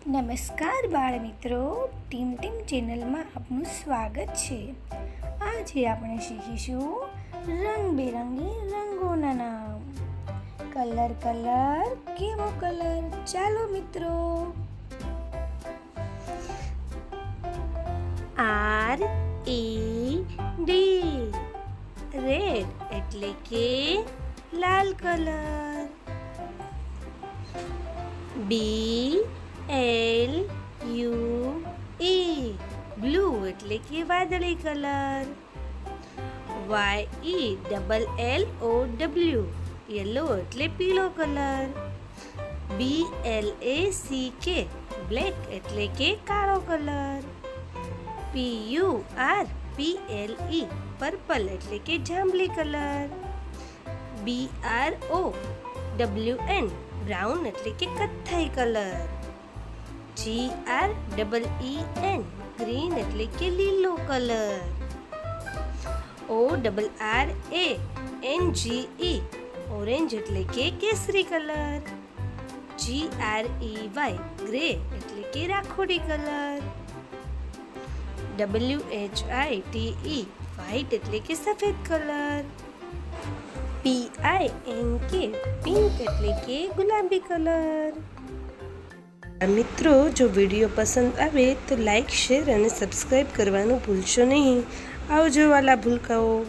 નમસ્કાર બાળમિત્રો, ટીમ ચેનલમાં આપનું સ્વાગત છે। આજે આપણે શીખીશું રંગબેરંગી રંગોના નામ। કલર કેવો કલર? ચાલો મિત્રો। RED રેડ એટલે કે લાલ કલર। BLUE બ્લુ એટલે કે વાદળી કલર। YELLOW યલો એટલે પીળો કલર। BLACK બ્લેક એટલે કે કાળો કલર। PURPLE પર્પલ એટલે કે જાંબલી કલર। BROWN બ્રાઉન એટલે કે કથ્થાઈ કલર। GREEN ગ્રીન એટલે કે લીલો કલર। ORANGE ઓરેન્જ એટલે કે કેસરી કલર। GREY ગ્રે એટલે કે રાખોડી કલર। WHITE વ્હાઈટ એટલે કે સફેદ કલર। PINK પિંક એટલે કે ગુલાબી કલર। મિત્રો, જો વિડીયો પસંદ આવે તો લાઈક, શેર અને સબસ્ક્રાઈબ કરવાનું ભૂલશો નહીં। આવજો વાલા ભૂલકાઓ।